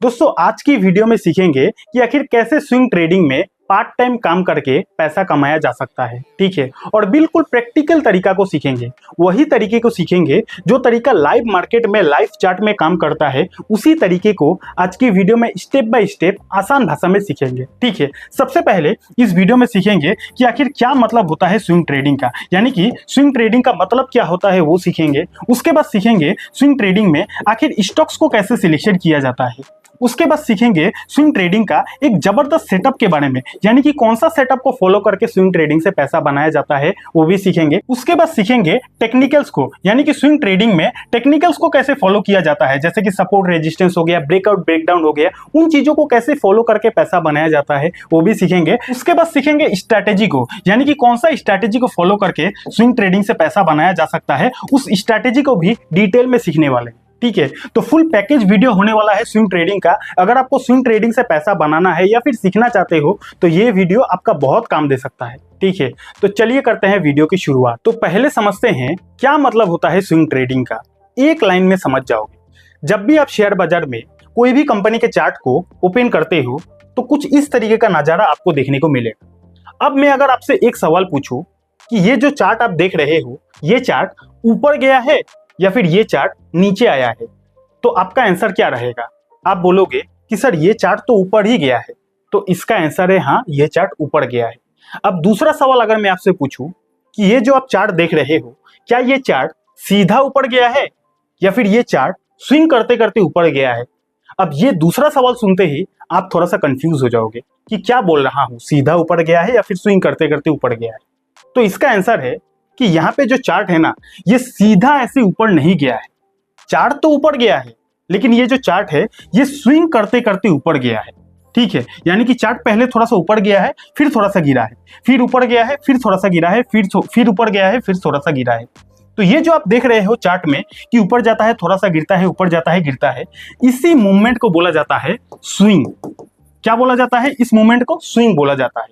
दोस्तों आज की वीडियो में सीखेंगे कि आखिर कैसे स्विंग ट्रेडिंग में पार्ट टाइम काम करके पैसा कमाया जा सकता है। ठीक है, और बिल्कुल प्रैक्टिकल तरीका को सीखेंगे, वही तरीके को सीखेंगे जो तरीका लाइव मार्केट में लाइव चार्ट में काम करता है। उसी तरीके को आज की वीडियो में स्टेप बाय स्टेप आसान भाषा में सीखेंगे। ठीक है, सबसे पहले इस वीडियो में सीखेंगे कि आखिर क्या मतलब होता है स्विंग ट्रेडिंग का, यानी कि स्विंग ट्रेडिंग का मतलब क्या होता है वो सीखेंगे। उसके बाद सीखेंगे स्विंग ट्रेडिंग में आखिर स्टॉक्स को कैसे सिलेक्शन किया जाता है। उसके बाद सीखेंगे स्विंग ट्रेडिंग का एक जबरदस्त सेटअप के बारे में, यानी कि कौन सा सेटअप को फॉलो करके स्विंग ट्रेडिंग से पैसा बनाया जाता है वो भी सीखेंगे। उसके बाद सीखेंगे टेक्निकल्स को, यानी कि स्विंग ट्रेडिंग में टेक्निकल्स को कैसे फॉलो किया जाता है, जैसे कि सपोर्ट रेजिस्टेंस हो गया, ब्रेकआउट ब्रेकडाउन हो गया, उन चीजों को कैसे फॉलो करके पैसा बनाया जाता है वो भी सीखेंगे। उसके बाद सीखेंगे स्ट्रैटेजी को, यानी कि कौन सा स्ट्रैटेजी को फॉलो करके स्विंग ट्रेडिंग से पैसा बनाया जा सकता है, उस स्ट्रैटेजी को भी डिटेल में सीखने वाले। ठीक है, तो फुल पैकेज वीडियो होने वाला है स्विंग ट्रेडिंग का। अगर आपको स्विंग ट्रेडिंग से पैसा बनाना है या फिर सीखना चाहते हो तो ये वीडियो आपका बहुत काम दे सकता है। ठीक है, तो चलिए करते हैं वीडियो की शुरुआत। तो पहले समझते हैं क्या मतलब होता है स्विंग ट्रेडिंग का। एक लाइन में समझ जाओगे। जब भी आप शेयर बाजार में कोई भी कंपनी के चार्ट को ओपन करते हो तो कुछ इस तरीके का नजारा आपको देखने को मिलेगा। अब मैं अगर आपसे एक सवाल पूछूं कि ये जो चार्ट आप देख रहे हो, ये चार्ट ऊपर गया है या फिर ये चार्ट नीचे आया है, तो आपका आंसर क्या रहेगा? आप बोलोगे कि सर ये चार्ट तो ऊपर ही गया है, तो इसका आंसर है हाँ, ये चार्ट ऊपर गया है। अब दूसरा सवाल अगर मैं आपसे पूछूं कि ये जो आप चार्ट देख रहे हो, क्या ये चार्ट सीधा ऊपर गया है या फिर ये चार्ट स्विंग करते करते ऊपर गया है? अब ये दूसरा सवाल सुनते ही आप थोड़ा सा कंफ्यूज हो जाओगे कि क्या बोल रहा हूं, सीधा ऊपर गया है या फिर स्विंग करते करते ऊपर गया है। तो इसका आंसर है कि यहाँ पे जो चार्ट है ना, ये सीधा ऐसे ऊपर नहीं गया है। चार्ट तो ऊपर गया है, लेकिन ये जो चार्ट है ये स्विंग करते करते ऊपर गया है। ठीक है, यानी कि चार्ट पहले थोड़ा सा ऊपर गया है, फिर थोड़ा सा गिरा है, फिर ऊपर गया है, फिर थोड़ा सा गिरा है, फिर ऊपर गया है, फिर थोड़ा सा गिरा है। तो ये जो आप देख रहे हो चार्ट में कि ऊपर जाता है, थोड़ा सा गिरता है, ऊपर जाता है, गिरता है, इसी मूवमेंट को बोला जाता है स्विंग। क्या बोला जाता है? इस मूवमेंट को स्विंग बोला जाता है।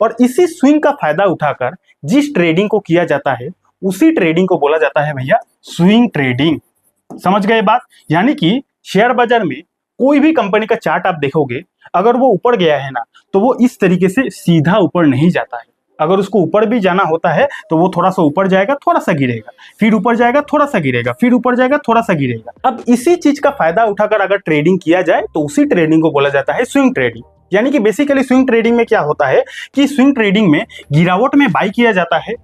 और इसी स्विंग का फायदा उठाकर जिस ट्रेडिंग को किया जाता है उसी ट्रेडिंग को बोला जाता है भैया स्विंग ट्रेडिंग। समझ गए बात? यानी कि शेयर बाजार में कोई भी कंपनी का चार्ट आप देखोगे, अगर वो ऊपर गया है ना तो वो इस तरीके से सीधा ऊपर नहीं जाता है। अगर उसको ऊपर भी जाना होता है तो वो थोड़ा सा ऊपर जाएगा, थोड़ा सा गिरेगा, फिर ऊपर जाएगा, थोड़ा सा गिरेगा, फिर ऊपर जाएगा, थोड़ा सा गिरेगा। अब इसी चीज का फायदा उठाकर अगर ट्रेडिंग किया जाए तो उसी ट्रेडिंग को बोला जाता है स्विंग ट्रेडिंग। यानी कि बेसिकली स्विंग ट्रेडिंग में क्या होता है कि स्विंग ट्रेडिंग में गिरावट में बाई किया जाता है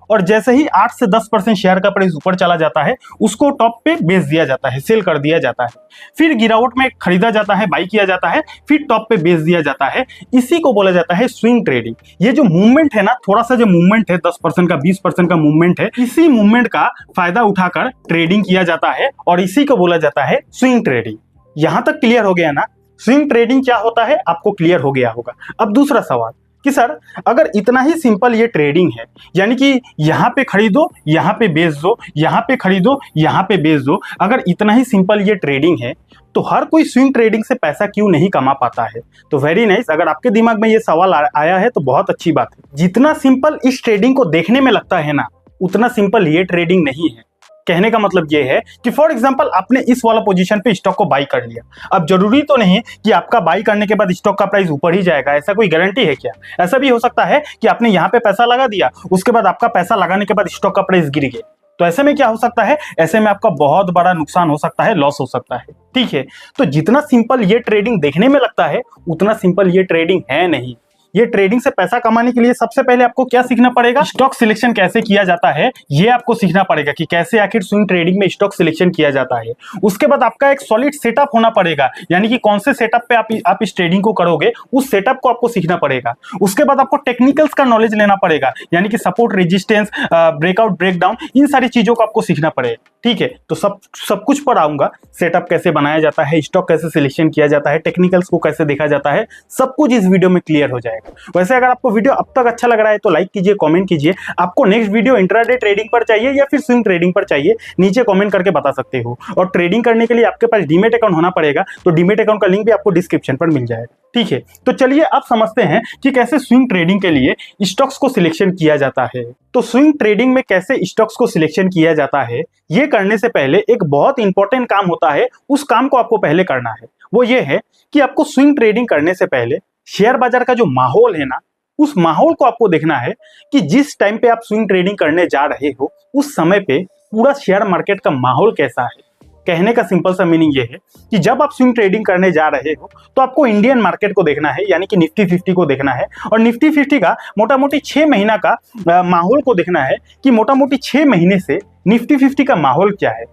और जैसे ही 8 से 10% शेयर का प्राइस ऊपर चला जाता है उसको टॉप पे बेच दिया जाता है, सेल कर दिया जाता है। फिर गिरावट में खरीदा जाता है, बाई किया जाता है, फिर टॉप पे बेच दिया जाता है। इसी को बोला जाता है स्विंग ट्रेडिंग। ये जो मूवमेंट है ना, थोड़ा सा जो मूवमेंट है, 10% का 20% का मूवमेंट है, इसी मूवमेंट का फायदा उठाकर ट्रेडिंग किया जाता है और इसी को बोला जाता है स्विंग ट्रेडिंग। यहां तक क्लियर हो गया ना? स्विंग ट्रेडिंग क्या होता है आपको क्लियर हो गया होगा। अब दूसरा सवाल कि सर अगर इतना ही सिंपल ये ट्रेडिंग है, यानी कि यहाँ पे खरीदो, यहाँ पे बेच दो, यहाँ पे खरीदो, यहाँ पे बेच दो, अगर इतना ही सिंपल ये ट्रेडिंग है तो हर कोई स्विंग ट्रेडिंग से पैसा क्यों नहीं कमा पाता है? तो वेरी नाइस, अगर आपके दिमाग में ये सवाल आया है तो बहुत अच्छी बात है। जितना सिंपल इस ट्रेडिंग को देखने में लगता है ना, उतना सिंपल ये ट्रेडिंग नहीं है। कहने का मतलब ये है कि फॉर एग्जांपल आपने इस वाला पोजीशन पे स्टॉक को बाई कर लिया। अब जरूरी तो नहीं कि आपका बाई करने के बाद स्टॉक का प्राइस ऊपर ही जाएगा, ऐसा कोई गारंटी है क्या? ऐसा भी हो सकता है कि आपने यहाँ पे पैसा लगा दिया, उसके बाद आपका पैसा लगाने के बाद स्टॉक का प्राइस गिर गया। तो ऐसे में क्या हो सकता है? ऐसे में आपका बहुत बड़ा नुकसान हो सकता है, लॉस हो सकता है। ठीक है, तो जितना सिंपल ये ट्रेडिंग देखने में लगता है उतना सिंपल ये ट्रेडिंग है नहीं। ये ट्रेडिंग से पैसा कमाने के लिए सबसे पहले आपको क्या सीखना पड़ेगा? स्टॉक सिलेक्शन कैसे किया जाता है ये आपको सीखना पड़ेगा कि कैसे आखिर स्विंग ट्रेडिंग में स्टॉक सिलेक्शन किया जाता है। उसके बाद आपका एक सॉलिड सेटअप होना पड़ेगा, यानी कि कौन से सेटअप पे आप इस ट्रेडिंग को करोगे उस सेटअप को आपको सीखना पड़ेगा। उसके बाद आपको टेक्निकल्स का नॉलेज लेना पड़ेगा, यानी कि सपोर्ट रेजिस्टेंस, ब्रेकआउट ब्रेकडाउन, इन सारी चीजों को आपको सीखना पड़ेगा। ठीक है, तो सब कुछ पढ़ाऊंगा। सेटअप कैसे बनाया जाता है, स्टॉक कैसे सिलेक्शन किया जाता है, टेक्निकल्स को कैसे देखा जाता है, सब कुछ इस वीडियो में क्लियर हो जाएगा। वैसे अगर आपको वीडियो अब तक अच्छा लग रहा है तो लाइक कीजिए, कमेंट कीजिए। आपको नेक्स्ट वीडियो इंट्राडे ट्रेडिंग पर चाहिए या फिर स्विंग ट्रेडिंग पर चाहिए, नीचे कमेंट करके बता सकते हो। और ट्रेडिंग करने के लिए आपके पास डीमेट अकाउंट होना पड़ेगा, तो डीमेट अकाउंट का लिंक भी आपको डिस्क्रिप्शन पर मिल जाएगा। ठीक है, तो चलिए अब समझते हैं कि कैसे स्विंग ट्रेडिंग के लिए स्टॉक्स को सिलेक्शन किया जाता है। तो स्विंग ट्रेडिंग में कैसे स्टॉक्स को सिलेक्शन किया जाता है, ये करने से पहले एक बहुत इंपॉर्टेंट काम होता है, उस काम को आपको पहले करना है। वो ये है कि आपको स्विंग ट्रेडिंग करने से पहले शेयर बाजार का जो माहौल है ना, उस माहौल को आपको देखना है कि जिस टाइम पे आप स्विंग ट्रेडिंग करने जा रहे हो उस समय पे पूरा शेयर मार्केट का माहौल कैसा है। कहने का सिंपल सा मीनिंग ये है कि जब आप स्विंग ट्रेडिंग करने जा रहे हो तो आपको इंडियन मार्केट को देखना है, यानी कि निफ्टी 50 को देखना है, और निफ्टी 50 का मोटा मोटी 6 महीना का माहौल को देखना है कि मोटा मोटी 6 महीने से निफ्टी 50 का माहौल क्या है।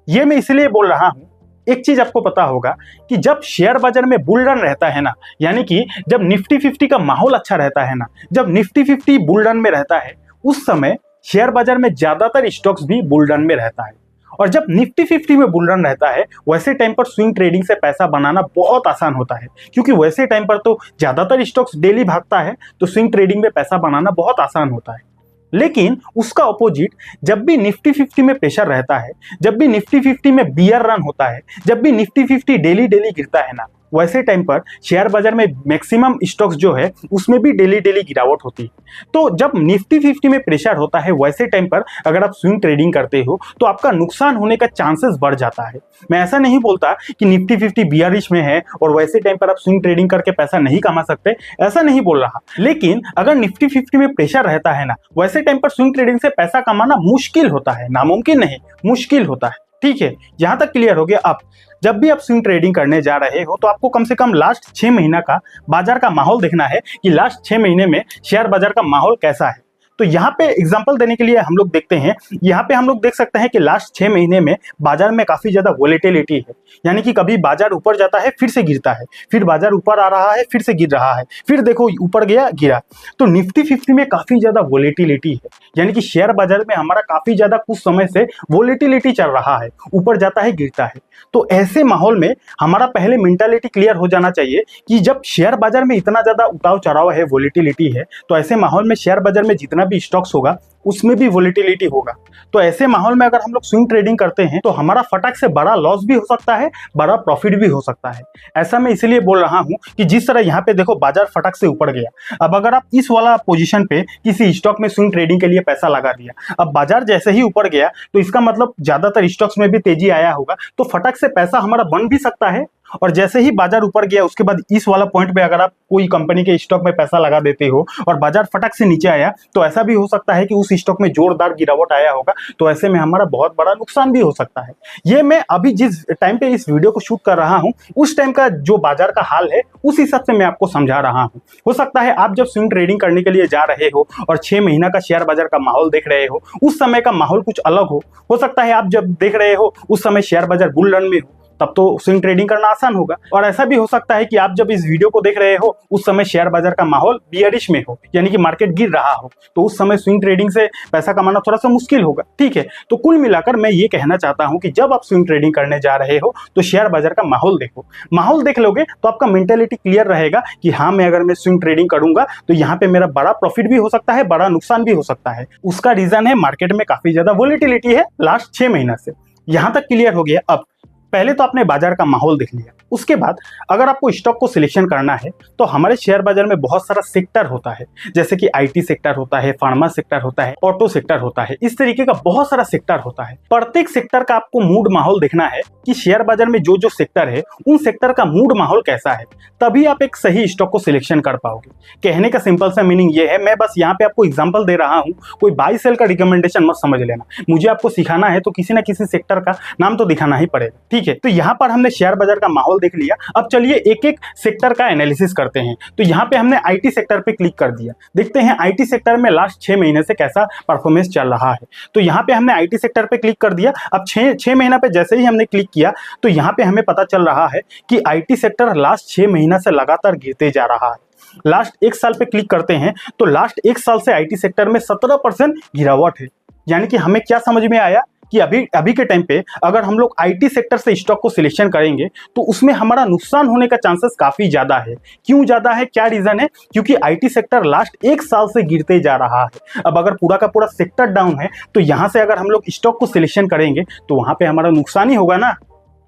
ये मैं इसलिए बोल रहा हूँ, एक चीज आपको पता होगा कि जब शेयर बाजार में बुल रन रहता है ना, यानी कि जब निफ्टी 50 का माहौल अच्छा रहता है ना, जब निफ्टी 50 बुल रन में रहता है उस समय शेयर बाजार में ज्यादातर स्टॉक्स भी बुल रन में रहता है। और जब निफ्टी 50 में बुल रन रहता है वैसे टाइम पर स्विंग ट्रेडिंग से पैसा बनाना बहुत आसान होता है, क्योंकि वैसे टाइम पर तो ज्यादातर स्टॉक्स डेली भागता है, तो स्विंग ट्रेडिंग में पैसा बनाना बहुत आसान होता है। लेकिन उसका ऑपोजिट, जब भी निफ्टी 50 में प्रेशर रहता है, जब भी निफ्टी 50 में बियर रन होता है, जब भी निफ्टी 50 डेली डेली गिरता है ना, वैसे टाइम पर शेयर बाजार में मैक्सिमम स्टॉक्स जो है उसमें भी डेली डेली गिरावट होती है। तो जब निफ्टी 50 में प्रेशर होता है वैसे टाइम पर अगर आप स्विंग ट्रेडिंग करते हो तो आपका नुकसान होने का चांसेस बढ़ जाता है। मैं ऐसा नहीं बोलता कि निफ्टी 50 बियरिश में है और वैसे टाइम पर आप स्विंग ट्रेडिंग करके पैसा नहीं कमा सकते, ऐसा नहीं बोल रहा। लेकिन अगर निफ्टी 50 में प्रेशर रहता है ना, वैसे टाइम पर स्विंग ट्रेडिंग से पैसा कमाना मुश्किल होता है, नामुमकिन नहीं, मुश्किल होता है। ठीक है, यहां तक क्लियर हो गया। अब जब भी आप स्विंग ट्रेडिंग करने जा रहे हो तो आपको कम से कम लास्ट 6 महीना का बाजार का माहौल देखना है कि लास्ट 6 महीने में शेयर बाजार का माहौल कैसा है। तो यहाँ पे एग्जांपल देने के लिए हम लोग देखते हैं, यहाँ पे हम लोग देख सकते हैं कि लास्ट 6 महीने में बाजार में काफी ज्यादा वोलेटिलिटी है, यानी कि कभी बाजार ऊपर जाता है फिर से गिरता है, फिर बाजार ऊपर आ रहा है फिर से गिर रहा है, फिर देखो ऊपर गया गिरा। तो निफ्टी 50 में काफी ज्यादा वोलेटिलिटी है, यानी कि शेयर बाजार में हमारा काफी ज्यादा कुछ समय से वोलेटिलिटी चल रहा है, ऊपर जाता है गिरता है। तो ऐसे माहौल में हमारा पहले मेंटालिटी क्लियर हो जाना चाहिए कि जब शेयर बाजार में इतना ज्यादा उतार चढ़ाव है, वोलेटिलिटी है, तो ऐसे माहौल में शेयर बाजार में जितना भी स्टॉक्स होगा उसमें भी वोलेटिलिटी होगा। तो ऐसे माहौल में अगर हम लोग स्विंग ट्रेडिंग करते हैं तो हमारा फटाक से बड़ा लॉस भी हो सकता है, बड़ा प्रॉफिट भी हो सकता है। ऐसा मैं इसलिए बोल रहा हूं कि जिस तरह यहाँ पे देखो बाजार फटाक से ऊपर गया, अब अगर आप इस वाला पोजीशन पे किसी स्टॉक में स्विंग ट्रेडिंग के लिए पैसा लगा दिया, अब बाजार जैसे ही ऊपर गया तो इसका मतलब ज्यादातर स्टॉक्स में भी तेजी आया होगा, तो फटाक से पैसा हमारा बन भी सकता है। और जैसे ही बाजार ऊपर गया उसके बाद इस वाला पॉइंट पे अगर आप कोई कंपनी के स्टॉक में पैसा लगा देते हो और बाजार फटक से नीचे आया, तो ऐसा भी हो सकता है कि उस स्टॉक में जोरदार गिरावट आया होगा, तो ऐसे में हमारा बहुत बड़ा नुकसान भी हो सकता है। ये मैं अभी जिस टाइम पे इस वीडियो को शूट कर रहा हूं उस टाइम का जो बाजार का हाल है उस हिसाब से मैं आपको समझा रहा हूं। हो सकता है आप जब स्विंग ट्रेडिंग करने के लिए जा रहे हो और 6 महीना का शेयर बाजार का माहौल देख रहे हो, उस समय का माहौल कुछ अलग हो सकता है आप जब देख रहे हो उस समय शेयर बाजार बुल रन में हो, तब तो स्विंग ट्रेडिंग करना आसान होगा। और ऐसा भी हो सकता है कि आप जब इस वीडियो को देख रहे हो उस समय शेयर बाजार का माहौल बियरिश में हो, यानी कि मार्केट गिर रहा हो, तो उस समय स्विंग ट्रेडिंग से पैसा कमाना थोड़ा सा मुश्किल होगा। ठीक है, तो कुल मिलाकर मैं ये कहना चाहता हूं कि जब आप स्विंग ट्रेडिंग करने जा रहे हो तो शेयर बाजार का माहौल देखो। माहौल देख लोगे तो आपका मेंटेलिटी क्लियर रहेगा कि हाँ, मैं अगर मैं स्विंग ट्रेडिंग करूंगा तो यहाँ पे मेरा बड़ा प्रॉफिट भी हो सकता है, बड़ा नुकसान भी हो सकता है। उसका रीजन है मार्केट में काफी ज्यादा वोलेटिलिटी है लास्ट 6 महीना से। यहां तक क्लियर हो गया। अब पहले तो आपने बाजार का माहौल देख लिया, उसके बाद अगर आपको स्टॉक को सिलेक्शन करना है तो हमारे शेयर बाजार में बहुत सारा सेक्टर होता है, जैसे कि आईटी सेक्टर होता है, फार्मा सेक्टर होता है, ऑटो सेक्टर होता है, इस तरीके का बहुत सारा सेक्टर होता है। प्रत्येक सेक्टर का आपको मूड माहौल देखना है कि शेयर बाजार में जो जो सेक्टर है उन सेक्टर का मूड माहौल कैसा है, तभी आप एक सही स्टॉक को सिलेक्शन कर पाओगे। कहने का सिंपल सा मीनिंग ये है, मैं बस यहाँ पे आपको एग्जाम्पल दे रहा हूँ, कोई बाई सेल का रिकमेंडेशन मत समझ लेना। मुझे आपको सिखाना है तो किसी ना किसी सेक्टर का नाम तो दिखाना ही पड़ेगा। ठीक है, तो यहाँ पर हमने शेयर बाजार का माहौल देख लिया। अब चलिए एक एक सेक्टर का एनालिसिस करते हैं। तो यहाँ पे हमने आईटी सेक्टर पे क्लिक कर दिया, देखते हैं आईटी सेक्टर में लास्ट 6 महीने से कैसा परफॉर्मेंस चल रहा है। तो यहाँ पे हमने आईटी सेक्टर पे क्लिक कर दिया। अब 6 महीना पे जैसे ही हमने क्लिक किया तो यहाँ पे हमें पता चल रहा है कि आईटी सेक्टर लास्ट 6 महीना से लगातार गिरते जा रहा है। लास्ट 1 साल पे क्लिक करते हैं तो लास्ट 1 साल से आईटी सेक्टर में 17% गिरावट है। यानी कि हमें क्या समझ में आया कि अभी के टाइम पे अगर हम लोग आईटी सेक्टर से स्टॉक को सिलेक्शन करेंगे तो उसमें हमारा नुकसान होने का चांसेस काफी ज्यादा है। क्यों ज्यादा है, क्या रीजन है? क्योंकि आईटी सेक्टर लास्ट 1 साल से गिरते जा रहा है। अब अगर पूरा का पूरा सेक्टर डाउन है तो यहां से अगर हम लोग स्टॉक को सिलेक्शन करेंगे तो वहां पे हमारा नुकसान ही होगा ना।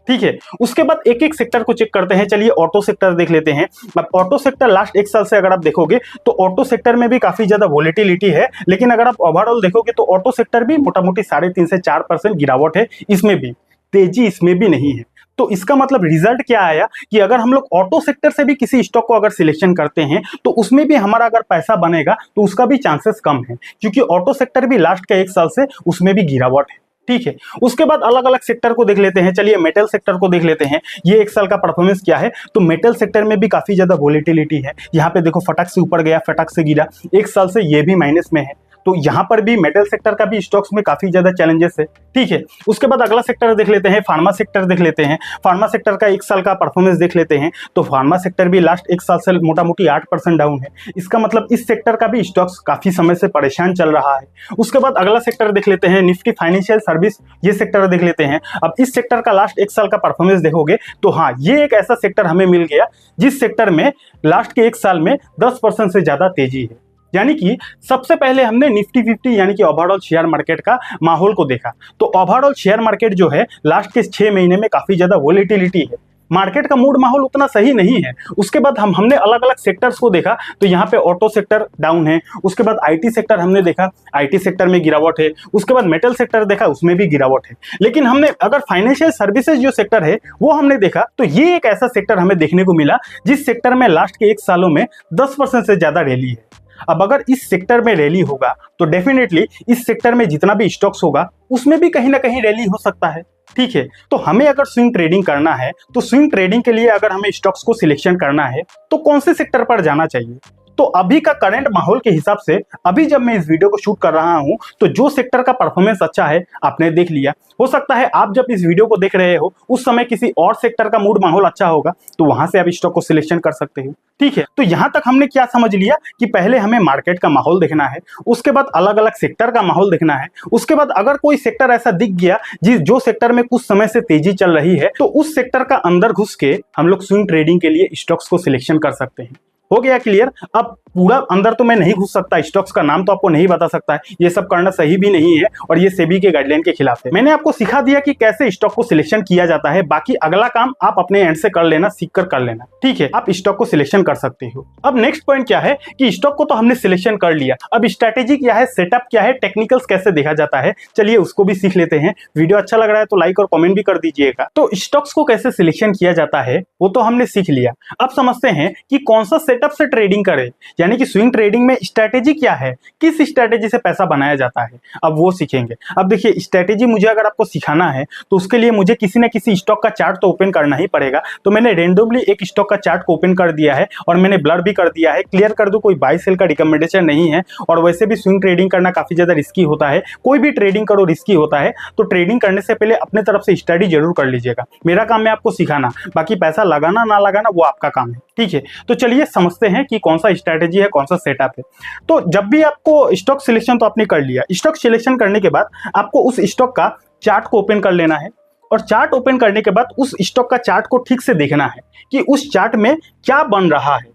ठीक है, उसके बाद एक एक सेक्टर को चेक करते हैं। चलिए ऑटो सेक्टर देख लेते हैं। अब ऑटो सेक्टर लास्ट 1 साल से अगर आप देखोगे तो ऑटो सेक्टर में भी काफी ज्यादा वोलेटिलिटी है, लेकिन अगर आप ओवरऑल देखोगे तो ऑटो सेक्टर भी मोटा मोटी 3.5 से 4% गिरावट है, इसमें भी तेजी इसमें भी नहीं है। तो इसका मतलब रिजल्ट क्या आया कि अगर हम लोग ऑटो सेक्टर से भी किसी स्टॉक को अगर सिलेक्शन करते हैं तो उसमें भी हमारा अगर पैसा बनेगा तो उसका भी चांसेस कम है, क्योंकि ऑटो सेक्टर भी लास्ट का 1 साल से उसमें भी गिरावट है। ठीक है, उसके बाद अलग अलग सेक्टर को देख लेते हैं। चलिए मेटल सेक्टर को देख लेते हैं, ये 1 साल का परफॉर्मेंस क्या है। तो मेटल सेक्टर में भी काफी ज्यादा वोलेटिलिटी है। यहाँ पे देखो फटक से ऊपर गया, फटक से गिरा, 1 साल से ये भी माइनस में है। तो यहाँ पर भी मेटल सेक्टर का भी स्टॉक्स में काफी ज्यादा चैलेंजेस है। ठीक है, उसके बाद अगला सेक्टर देख लेते हैं, फार्मा सेक्टर देख लेते हैं। फार्मा सेक्टर का 1 साल का परफॉर्मेंस देख लेते हैं। तो फार्मा सेक्टर भी लास्ट 1 साल से मोटा मोटी 8% डाउन है। इसका मतलब इस सेक्टर का भी स्टॉक्स काफी समय से परेशान चल रहा है। उसके बाद अगला सेक्टर देख लेते हैं, निफ्टी फाइनेंशियल सर्विस, ये सेक्टर देख लेते हैं। अब इस सेक्टर का लास्ट 1 साल का परफॉर्मेंस देखोगे तो हाँ, ये एक ऐसा सेक्टर हमें मिल गया जिस सेक्टर में लास्ट के 1 साल में 10% से ज्यादा तेजी है। यानी कि सबसे पहले हमने निफ्टी 50 यानी कि ओवरऑल शेयर मार्केट का माहौल को देखा। तो ओवरऑल शेयर मार्केट जो है लास्ट के 6 महीने में काफी ज्यादा वोलेटिलिटी है, मार्केट का मूड माहौल उतना सही नहीं है। उसके बाद हमने अलग अलग सेक्टर्स को देखा, तो यहाँ पे ऑटो सेक्टर डाउन है। उसके बाद आईटी सेक्टर हमने देखा, आईटी सेक्टर में गिरावट है। उसके बाद मेटल सेक्टर देखा, उसमें भी गिरावट है। लेकिन हमने अगर फाइनेंशियल सर्विसेज जो सेक्टर है वो हमने देखा, तो ये एक ऐसा सेक्टर हमें देखने को मिला जिस सेक्टर में लास्ट के 1 सालों में 10% से ज्यादा रैली है। अब अगर इस सेक्टर में रैली होगा तो डेफिनेटली इस सेक्टर में जितना भी स्टॉक्स होगा उसमें भी कहीं ना कहीं रैली हो सकता है। ठीक है, तो हमें अगर स्विंग ट्रेडिंग करना है तो स्विंग ट्रेडिंग के लिए अगर हमें स्टॉक्स को सिलेक्शन करना है तो कौन से सेक्टर पर जाना चाहिए। तो अभी का करंट माहौल के हिसाब से अभी जब मैं इस वीडियो को शूट कर रहा हूं तो जो सेक्टर का परफॉर्मेंस अच्छा है आपने देख लिया। हो सकता है आप जब इस वीडियो को देख रहे हो उस समय किसी और सेक्टर का मूड माहौल अच्छा होगा, तो वहां से आप स्टॉक को सिलेक्शन कर सकते हो। ठीक है, तो यहां तक हमने क्या समझ लिया कि पहले हमें मार्केट का माहौल देखना है, उसके बाद अलग अलग सेक्टर का माहौल देखना है, उसके बाद अगर कोई सेक्टर ऐसा दिख गया जो सेक्टर में कुछ समय से तेजी चल रही है तो उस सेक्टर का अंदर घुस के हम लोग स्विंग ट्रेडिंग के लिए स्टॉक्स को सिलेक्शन कर सकते हैं। हो गया क्लियर। अब पूरा अंदर तो मैं नहीं घुस सकता, स्टॉक्स का नाम तो आपको नहीं बता सकता है, ये सब करना सही भी नहीं है और ये सेबी के गाइडलाइन के खिलाफ है। मैंने आपको सिखा दिया कि कैसे स्टॉक को सिलेक्शन किया जाता है, बाकी अगला काम आप अपने एंड से कर लेना, सीख कर लेना। ठीक है, आप स्टॉक को सिलेक्शन कर सकते हो। अब नेक्स्ट पॉइंट क्या है कि स्टॉक को तो हमने सिलेक्शन कर लिया, अब स्ट्रैटेजी क्या है, सेटअप क्या है, टेक्निकल्स कैसे देखा जाता है, चलिए उसको भी सीख लेते हैं। वीडियो अच्छा लग रहा है तो लाइक और कमेंट भी कर दीजिएगा। तो स्टॉक्स को कैसे सिलेक्शन किया जाता है वो तो हमने सीख लिया। अब समझते हैं कि कौन सा सेटअप से ट्रेडिंग करें, यानी कि स्विंग ट्रेडिंग में स्ट्रैटेजी क्या है, किस स्ट्रैटेजी से पैसा बनाया जाता है, अब वो सीखेंगे। अब देखिए स्ट्रैटेजी मुझे अगर आपको सिखाना है तो उसके लिए मुझे किसी न किसी स्टॉक का चार्ट तो ओपन करना ही पड़ेगा। तो मैंने रेंडमली एक स्टॉक का चार्ट को ओपन कर दिया है और मैंने ब्लर भी कर दिया है। क्लियर कर दूं, कोई बाय सेल का रिकमेंडेशन नहीं है और वैसे भी स्विंग ट्रेडिंग करना काफी ज्यादा रिस्की होता है। कोई भी ट्रेडिंग करो रिस्की होता है, तो ट्रेडिंग करने से पहले अपने तरफ से स्टडी जरूर कर लीजिएगा। मेरा काम है आपको सिखाना, बाकी पैसा लगाना ना लगाना वो आपका काम है। ठीक है, तो चलिए समझते हैं कि कौन सा स्ट्रैटेजी है, कौन सा सेटअप है। तो जब भी आपको स्टॉक सिलेक्शन तो आपने कर लिया, स्टॉक सिलेक्शन करने के बाद आपको उस स्टॉक का चार्ट को ओपन कर लेना है और चार्ट ओपन करने के बाद उस स्टॉक का चार्ट को ठीक से देखना है कि उस चार्ट में क्या बन रहा है,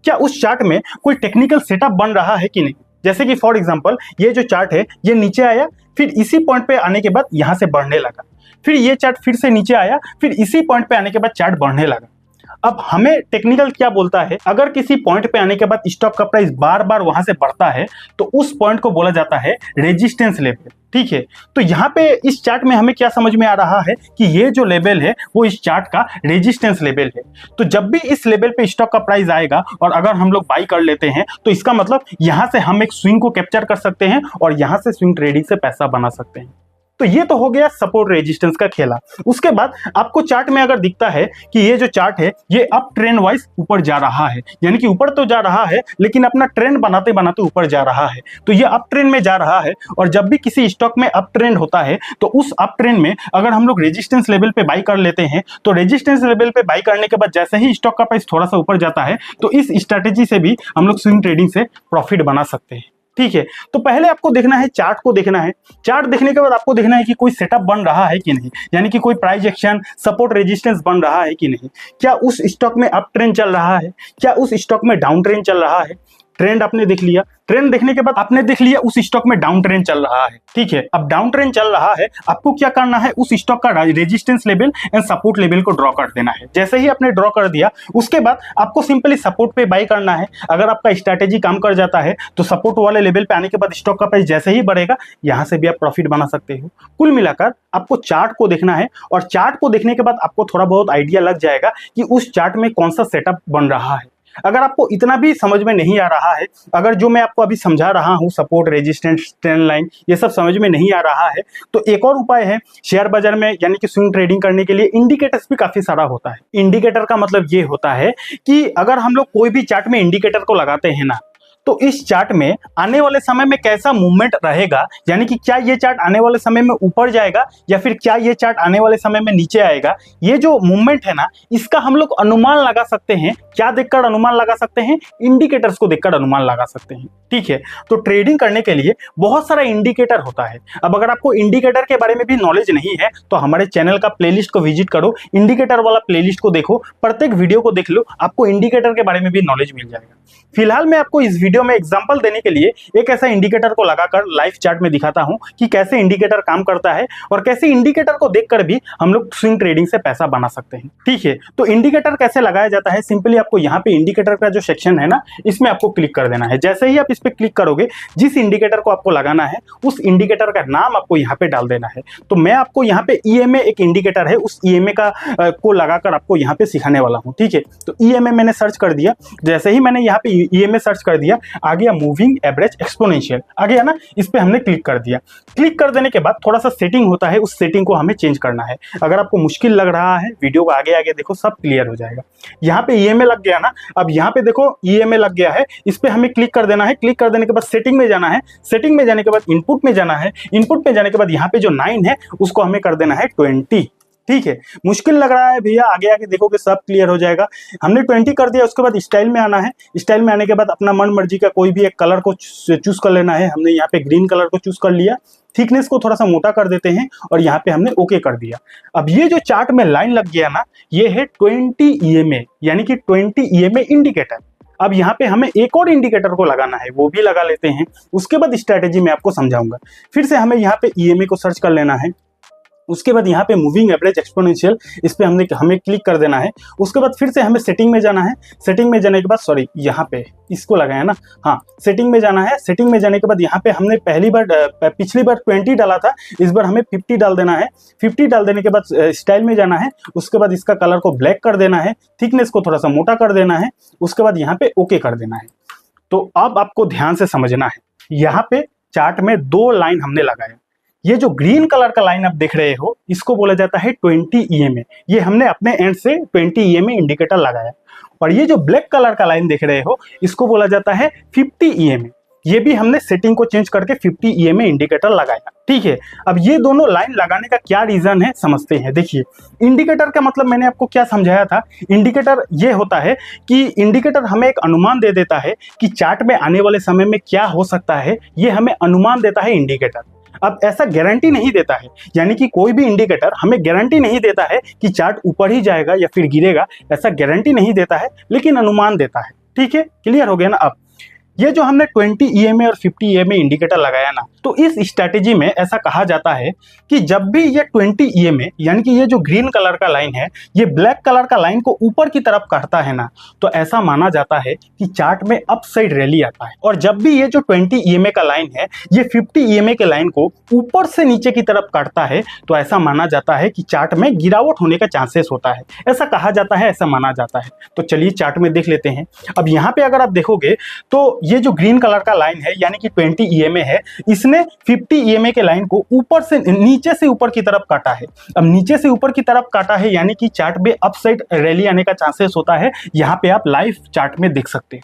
क्या उस चार्ट में कोई टेक्निकल सेटअप बन रहा है कि नहीं। जैसे कि फॉर एग्जांपल ये जो चार्ट है ये नीचे आया, फिर इसी पॉइंट पे आने के बाद यहां से बढ़ने लगा, फिर ये चार्ट फिर से नीचे आया, फिर इसी पॉइंट पे आने के बाद चार्ट बढ़ने लगा। अब हमें टेक्निकल क्या बोलता है, अगर किसी पॉइंट पे आने के बाद स्टॉक का प्राइस बार बार वहां से बढ़ता है तो उस पॉइंट को बोला जाता है रेजिस्टेंस लेवल। ठीक है, तो यहाँ पे इस चार्ट में हमें क्या समझ में आ रहा है कि ये जो लेवल है वो इस चार्ट का रेजिस्टेंस लेवल है। तो जब भी इस लेवल पे स्टॉक का प्राइस आएगा और अगर हम लोग बाई कर लेते हैं तो इसका मतलब यहाँ से हम एक स्विंग को कैप्चर कर सकते हैं और यहाँ से स्विंग ट्रेडिंग से पैसा बना सकते हैं। तो ये तो हो गया सपोर्ट रेजिस्टेंस का खेला। उसके बाद आपको चार्ट में अगर दिखता है कि ये जो चार्ट है ये अप ट्रेंड वाइज ऊपर जा रहा है, यानी कि ऊपर तो जा रहा है लेकिन अपना ट्रेंड बनाते बनाते ऊपर जा रहा है, तो ये अप ट्रेंड में जा रहा है। और जब भी किसी स्टॉक में अप ट्रेंड होता है तो उस अप ट्रेंड में अगर हम लोग रेजिस्टेंस लेवल पे बाई कर लेते हैं तो रेजिस्टेंस लेवल पे बाई करने के बाद जैसे ही स्टॉक का प्राइस थोड़ा सा ऊपर जाता है तो इस स्ट्रैटेजी से भी हम लोग स्विंग ट्रेडिंग से प्रॉफिट बना सकते हैं। ठीक है, तो पहले आपको देखना है, चार्ट को देखना है। चार्ट देखने के बाद आपको देखना है कि कोई सेटअप बन रहा है कि नहीं, यानी कि कोई प्राइस एक्शन, सपोर्ट रेजिस्टेंस बन रहा है कि नहीं। क्या उस स्टॉक में अप ट्रेंड चल रहा है, क्या उस स्टॉक में डाउन ट्रेंड चल रहा है, ट्रेंड आपने देख लिया, ट्रेंड देखने के बाद आपने देख लिया उस स्टॉक में डाउन ट्रेंड चल रहा है, ठीक है। अब डाउन ट्रेंड चल रहा है, आपको क्या करना है, उस स्टॉक का resistance level and support level को ड्रॉ कर देना है। जैसे ही आपने ड्रॉ कर दिया, उसके बाद आपको सिंपली सपोर्ट पे बाई करना है। अगर आपका स्ट्रैटेजी काम कर जाता है तो सपोर्ट वाले लेवल पे आने के बाद स्टॉक का प्राइस जैसे ही बढ़ेगा, यहां से भी आप प्रॉफिट बना सकते हो। कुल मिलाकर आपको चार्ट को देखना है, और चार्ट को देखने के बाद आपको थोड़ा बहुत आइडिया लग जाएगा कि उस चार्ट में कौन सा सेटअप बन रहा है। अगर आपको इतना भी समझ में नहीं आ रहा है, अगर जो मैं आपको अभी समझा रहा हूं सपोर्ट, रेजिस्टेंस, ट्रेंड लाइन, ये सब समझ में नहीं आ रहा है, तो एक और उपाय है शेयर बाजार में, यानी कि स्विंग ट्रेडिंग करने के लिए इंडिकेटर्स भी काफी सारा होता है। इंडिकेटर का मतलब ये होता है कि अगर हम लोग कोई भी चार्ट में इंडिकेटर को लगाते हैं ना, तो इस चार्ट में आने वाले समय में कैसा मूवमेंट रहेगा, यानी कि क्या ये चार्ट आने वाले समय में ऊपर जाएगा या फिर क्या ये चार्ट आने वाले समय में नीचे आएगा, ये जो मूवमेंट है ना, इसका हम लोग अनुमान लगा सकते हैं। क्या देखकर अनुमान लगा सकते हैं? इंडिकेटर्स को देखकर अनुमान लगा सकते हैं, ठीक है। तो ट्रेडिंग करने के लिए बहुत सारा इंडिकेटर होता है। अब अगर आपको इंडिकेटर के बारे में भी नॉलेज नहीं है तो हमारे चैनल का प्लेलिस्ट को विजिट करो, इंडिकेटर वाला प्लेलिस्ट को देखो, प्रत्येक वीडियो को देख लो, आपको इंडिकेटर के बारे में भी नॉलेज मिल जाएगा। फिलहाल मैं आपको इस वीडियो में एग्जांपल देने के लिए एक ऐसा इंडिकेटर को लगाकर लाइव चार्ट में दिखाता हूं कि कैसे इंडिकेटर काम करता है और कैसे इंडिकेटर को देखकर भी हम लोग स्विंग ट्रेडिंग से पैसा बना सकते हैं, ठीक है। तो इंडिकेटर कैसे लगाया जाता है, सिंपली आपको यहाँ पे इंडिकेटर का जो सेक्शन है ना, इसमें आपको क्लिक कर देना है। जैसे ही आप इस पे क्लिक करोगे, जिस इंडिकेटर को आपको लगाना है उस इंडिकेटर का नाम आपको यहाँ पे डाल देना है। तो मैं आपको यहाँ पे ईएमए एक इंडिकेटर है, उस ईएमए का को लगाकर आपको यहाँ पे सिखाने वाला हूँ, ठीक है। तो ईएमए मैंने सर्च कर दिया। जैसे ही मैंने यहाँ पे ईएमए सर्च कर दिया, आ गया मूविंग एवरेज एक्सपोनेंशियल, आ गया ना, इस पे हमने क्लिक कर दिया। क्लिक कर देने के बाद थोड़ा सा सेटिंग होता है, उस सेटिंग को हमें चेंज करना है। अगर आपको मुश्किल लग रहा है, वीडियो को आगे आगे देखो, सब क्लियर हो जाएगा। यहाँ पे ईएमए लग गया ना, अब यहाँ पे देखो ईएमए लग गया है, इस पे हमें क्लिक कर देना है। क्लिक कर देने के बाद सेटिंग में जाना है, सेटिंग में जाने के बाद इनपुट में जाना है, इनपुट में जाने के बाद यहाँ पे जो 9 है उसको हमें कर देना है 20, ठीक है। मुश्किल लग रहा है भैया, आगे आगे देखोगे सब क्लियर हो जाएगा। हमने 20 कर दिया। उसके बाद स्टाइल में आना है, स्टाइल में आने के बाद अपना मन मर्जी का कोई भी एक कलर को चूज कर लेना है। हमने यहाँ पे ग्रीन कलर को चूज कर लिया, थिकनेस को थोड़ा सा मोटा कर देते हैं और यहाँ पे हमने ओके कर दिया। अब ये जो चार्ट में लाइन लग गया ना, ये है 20 ईएमए, यानी कि 20 ईएमए इंडिकेटर। अब यहाँ पे हमें एक और इंडिकेटर को लगाना है, वो भी लगा लेते हैं। उसके बाद स्ट्रैटेजी में आपको समझाऊंगा। फिर से हमें यहाँ पे ईएमए को सर्च कर लेना है। उसके बाद यहाँ पे मूविंग एवरेज एक्सपोनेंशियल, इस पे हमें क्लिक कर देना है। उसके बाद फिर से हमें सेटिंग में जाना है। सेटिंग में जाने के बाद सॉरी, यहाँ पे इसको लगाया ना, हाँ, सेटिंग में जाना है। सेटिंग में जाने के बाद यहाँ पे हमने पिछली बार 20 डाला था, इस बार हमें 50 डाल देना है। 50 डाल देने के बाद स्टाइल में जाना है। उसके बाद इसका कलर को ब्लैक कर देना है, थिकनेस को थोड़ा सा मोटा कर देना है। उसके बाद यहाँ पे ओके कर देना है। तो अब आपको ध्यान से समझना है, यहाँ पे चार्ट में 2 लाइन हमने लगाया। ये जो ग्रीन कलर का लाइन आप देख रहे हो, इसको बोला जाता है 20 ईएमए। ये हमने अपने एंड से 20 ईएमए इंडिकेटर लगाया। और ये जो ब्लैक कलर का लाइन देख रहे हो, इसको बोला जाता है 50 ईएमए। ये भी हमने सेटिंग को चेंज करके 50 ईएमए इंडिकेटर लगाया, ठीक है। अब ये दोनों लाइन लगाने का क्या रीजन है, समझते हैं। देखिए, इंडिकेटर का मतलब मैंने आपको क्या समझाया था। इंडिकेटर ये होता है कि इंडिकेटर हमें एक अनुमान दे देता है कि चार्ट में आने वाले समय में क्या हो सकता है। ये हमें अनुमान देता है इंडिकेटर। अब ऐसा गारंटी नहीं देता है, यानी कि कोई भी इंडिकेटर हमें गारंटी नहीं देता है कि चार्ट ऊपर ही जाएगा या फिर गिरेगा, ऐसा गारंटी नहीं देता है, लेकिन अनुमान देता है, ठीक है। क्लियर हो गया ना। अब ये जो हमने 20 ईएमए और 50 ईएमए इंडिकेटर लगाया ना, तो इस स्ट्रैटेजी में ऐसा कहा जाता है कि जब भी ये 20 ईएमए, यानी कि ये जो ग्रीन कलर का लाइन है, ये ब्लैक कलर का लाइन को ऊपर की तरफ काटता है ना, तो ऐसा माना जाता है कि चार्ट में अपसाइड रैली आता है। और जब भी ये जो 20 ईएमए का लाइन है, ये 50 ईएमए के लाइन को ऊपर से नीचे की तरफ काटता है, तो ऐसा माना जाता है कि चार्ट में गिरावट होने का चांसेस होता है। ऐसा कहा जाता है, ऐसा माना जाता है। तो चलिए चार्ट में देख लेते हैं। अब यहाँ पे अगर आप देखोगे तो ये जो ग्रीन कलर का लाइन है, यानी कि 20 ईएमए है, इसने 50 ईएमए के लाइन को ऊपर से नीचे से ऊपर की तरफ काटा है। अब नीचे से ऊपर की तरफ काटा है, यानी कि चार्ट में अपसाइड रैली आने का चांसेस होता है। यहाँ पे आप लाइव चार्ट में देख सकते हैं,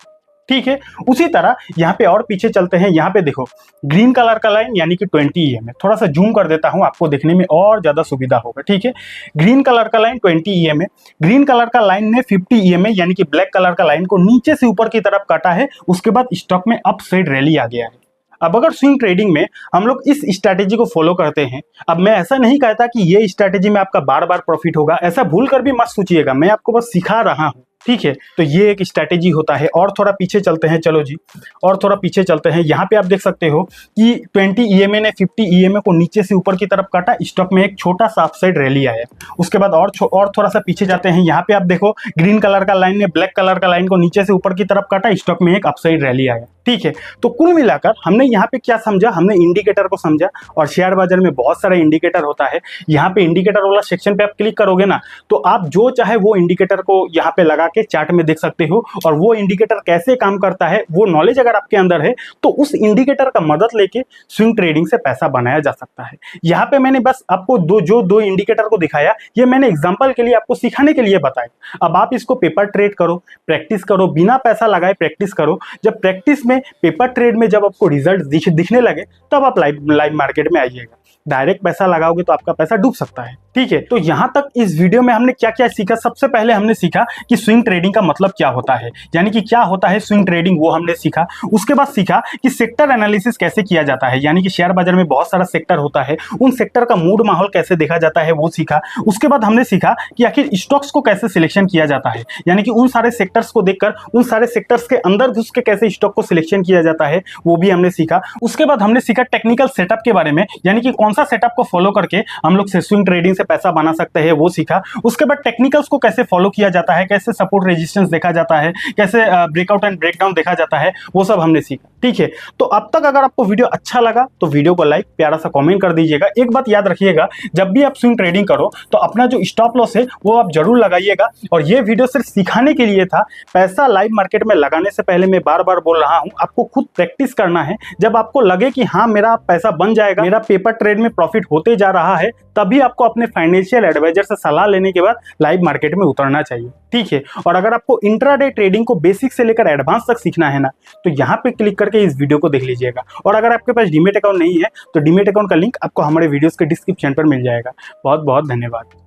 ठीक है। उसी तरह यहाँ पे और पीछे चलते हैं। यहाँ पे देखो ग्रीन कलर का लाइन, यानी कि 20 ईएमए। थोड़ा सा जूम कर देता हूँ, आपको देखने में और ज्यादा सुविधा होगा, ठीक है। ग्रीन कलर का लाइन 20 ईएमए, ग्रीन कलर का लाइन ने 50 ईएमए, यानी कि ब्लैक कलर का लाइन को नीचे से ऊपर की तरफ काटा है। उसके बाद स्टॉक में अपसाइड रैली आ गया है। अब अगर स्विंग ट्रेडिंग में हम लोग इस स्ट्रैटेजी को फॉलो करते हैं, अब मैं ऐसा नहीं कहता कि ये स्ट्रैटेजी में आपका बार बार प्रॉफिट होगा, ऐसा भूल कर भी मत सोचिएगा। मैं आपको बस सिखा रहा हूँ, ठीक है, तो ये एक स्ट्रैटेजी होता है। और थोड़ा पीछे चलते हैं, चलो जी, और थोड़ा पीछे चलते हैं। यहाँ पे आप देख सकते हो कि 20 EMA ने 50 EMA को नीचे से ऊपर की तरफ काटा, स्टॉक में एक छोटा सा अपसाइड रैली आया। उसके बाद और थोड़ा सा पीछे जाते हैं। यहाँ पे आप देखो ग्रीन कलर का लाइन ने ब्लैक कलर का लाइन को नीचे से ऊपर की तरफ काटा, स्टॉक में एक अपसाइड रैली आया। ठीक है, तो कुल मिलाकर हमने यहाँ पे क्या समझा, हमने इंडिकेटर को समझा। और शेयर बाजार में बहुत सारा इंडिकेटर होता है। यहाँ पे इंडिकेटर वाला सेक्शन पे आप क्लिक करोगे ना, तो आप जो चाहे वो इंडिकेटर को यहाँ पे लगा के चार्ट में देख सकते हो। और वो इंडिकेटर कैसे काम करता है, वो नॉलेज अगर आपके अंदर है तो उस इंडिकेटर का मदद लेके स्विंग ट्रेडिंग से पैसा बनाया जा सकता है। यहाँ पे मैंने बस आपको दो इंडिकेटर को दिखाया, ये मैंने एग्जांपल के लिए आपको सिखाने के लिए बताया। अब आप इसको पेपर ट्रेड करो, प्रैक्टिस करो, बिना पैसा लगाए प्रैक्टिस करो। जब प्रैक्टिस में, पेपर ट्रेड में जब आपको रिजल्ट दिखने लगे, तब आप लाइव मार्केट में आइएगा। डायरेक्ट पैसा लगाओगे तो आपका पैसा डूब सकता है। ठीक है, तो यहां तक इस वीडियो में हमने क्या क्या सीखा। सबसे पहले हमने सीखा कि स्विंग ट्रेडिंग का मतलब क्या होता है, यानी कि क्या होता है स्विंग ट्रेडिंग, वो हमने सीखा। उसके बाद सीखा कि सेक्टर एनालिसिस कैसे किया जाता है, यानी कि शेयर बाजार में बहुत सारा सेक्टर होता है, उन सेक्टर का मूड माहौल कैसे देखा जाता है, वो सीखा। उसके बाद हमने सीखा कि आखिर स्टॉक्स को कैसे सिलेक्शन किया जाता है, यानी कि उन सारे सेक्टर्स को देखकर उन सारे सेक्टर्स के अंदर घुस के कैसे स्टॉक को सिलेक्शन किया जाता है, वो भी हमने सीखा। उसके बाद हमने सीखा टेक्निकल सेटअप के बारे में, यानी कि कौन सा सेटअप को फॉलो करके हम लोग स्विंग ट्रेडिंग से पैसा बना सकते हैं, वो सीखा। उसके बाद टेक्निकल्स को कैसे फॉलो किया जाता है, कैसे सपोर्ट रेजिस्टेंस देखा जाता है, कैसे ब्रेकआउट एंड ब्रेकडाउन देखा जाता है, वो सब हमने सीखा। ठीक है, तो अब तक अगर आपको वीडियो अच्छा लगा तो वीडियो को लाइक, प्यारा सा कमेंट कर दीजिएगा। एक बात याद रखिएगा, जब भी आप स्विंग ट्रेडिंग करो तो अपना जो स्टॉप लॉस है वो आप जरूर लगाइएगा। और ये वीडियो सिर्फ सिखाने के लिए था। पैसा लाइव मार्केट में लगाने से पहले मैं बार बार बोल रहा हूं, आपको खुद प्रैक्टिस करना है। जब आपको लगे कि हाँ मेरा पैसा बन जाएगा, मेरा पेपर ट्रेड में प्रॉफिट होते जा रहा है, तभी आपको अपने फाइनेंशियल एडवाइजर से सलाह लेने के बाद लाइव मार्केट में उतरना चाहिए। ठीक है, और अगर आपको इंट्राडे ट्रेडिंग को बेसिक से लेकर एडवांस तक सीखना है ना, तो यहाँ पे क्लिक करके इस वीडियो को देख लीजिएगा। और अगर आपके पास डीमेट अकाउंट नहीं है तो डीमेट अकाउंट का लिंक आपको हमारे वीडियोस के डिस्क्रिप्शन पर मिल जाएगा। बहुत बहुत धन्यवाद।